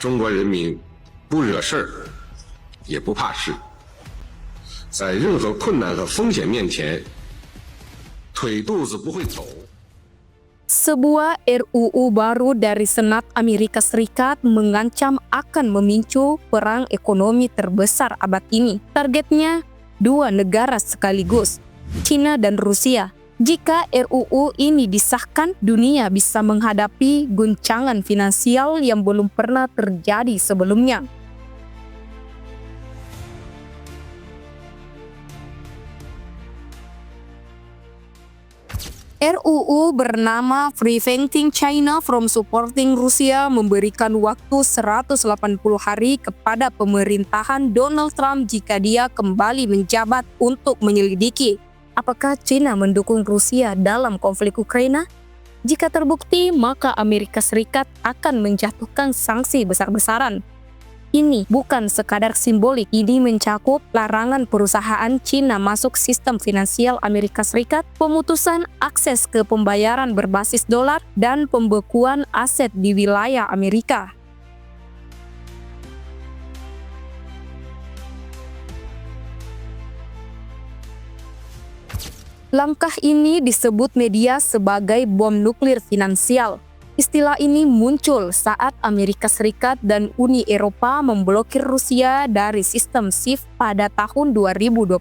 中国人民不惹事儿，也不怕事，在任何困难和风险面前，腿肚子不会抖。 Sebuah RUU baru dari Senat Amerika Serikat mengancam akan memicu perang ekonomi terbesar abad ini. Targetnya dua negara sekaligus, China dan Rusia. Jika RUU ini disahkan, dunia bisa menghadapi guncangan finansial yang belum pernah terjadi sebelumnya. RUU bernama Preventing China from Supporting Russia memberikan waktu 180 hari kepada pemerintahan Donald Trump jika dia kembali menjabat untuk menyelidiki apakah China mendukung Rusia dalam konflik Ukraina. Jika terbukti, maka Amerika Serikat akan menjatuhkan sanksi besar-besaran. Ini bukan sekadar simbolik, ini mencakup larangan perusahaan China masuk sistem finansial Amerika Serikat, pemutusan akses ke pembayaran berbasis dolar, dan pembekuan aset di wilayah Amerika. Langkah ini disebut media sebagai bom nuklir finansial. Istilah ini muncul saat Amerika Serikat dan Uni Eropa memblokir Rusia dari sistem SWIFT pada tahun 2022.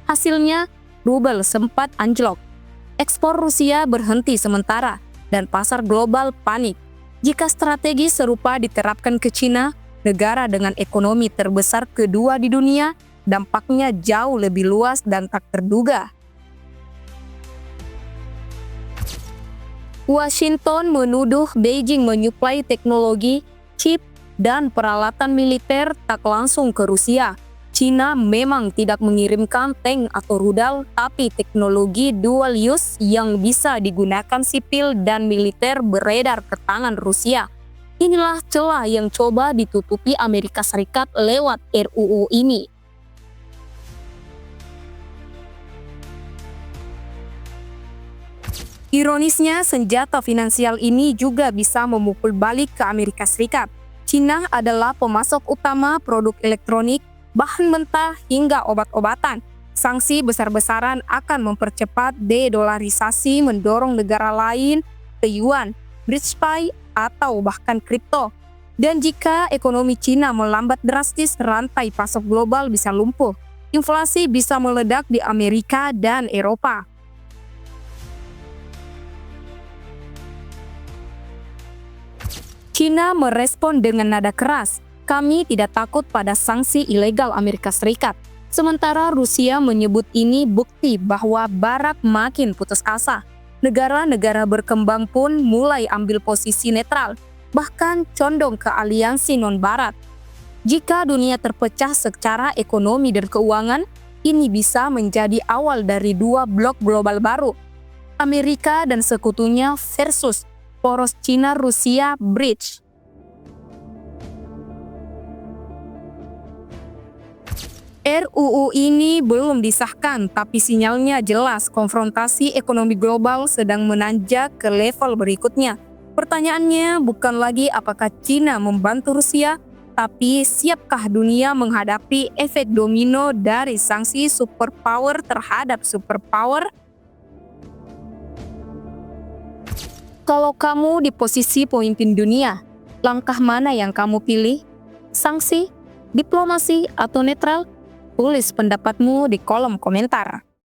Hasilnya, rubel sempat anjlok. Ekspor Rusia berhenti sementara, dan pasar global panik. Jika strategi serupa diterapkan ke China, negara dengan ekonomi terbesar kedua di dunia, dampaknya jauh lebih luas dan tak terduga. Washington menuduh Beijing menyuplai teknologi, chip, dan peralatan militer tak langsung ke Rusia. China memang tidak mengirimkan tank atau rudal, tapi teknologi dual use yang bisa digunakan sipil dan militer beredar ke tangan Rusia. Inilah celah yang coba ditutupi Amerika Serikat lewat RUU ini. Ironisnya, senjata finansial ini juga bisa memukul balik ke Amerika Serikat. China adalah pemasok utama produk elektronik, bahan mentah, hingga obat-obatan. Sanksi besar-besaran akan mempercepat de-dolarisasi, mendorong negara lain ke yuan, BRICS, atau bahkan kripto. Dan jika ekonomi China melambat drastis, rantai pasok global bisa lumpuh. Inflasi bisa meledak di Amerika dan Eropa. China merespon dengan nada keras, "Kami tidak takut pada sanksi ilegal Amerika Serikat." Sementara Rusia menyebut ini bukti bahwa Barat makin putus asa. Negara-negara berkembang pun mulai ambil posisi netral, bahkan condong ke aliansi non-Barat. Jika dunia terpecah secara ekonomi dan keuangan, ini bisa menjadi awal dari dua blok global baru, Amerika dan sekutunya versus poros China-Rusia bridge. RUU ini belum disahkan, tapi sinyalnya jelas konfrontasi ekonomi global sedang menanjak ke level berikutnya. Pertanyaannya bukan lagi apakah China membantu Rusia, tapi siapkah dunia menghadapi efek domino dari sanksi superpower terhadap superpower? Kalau kamu di posisi pemimpin dunia, langkah mana yang kamu pilih? Sanksi, diplomasi, atau netral? Tulis pendapatmu di kolom komentar.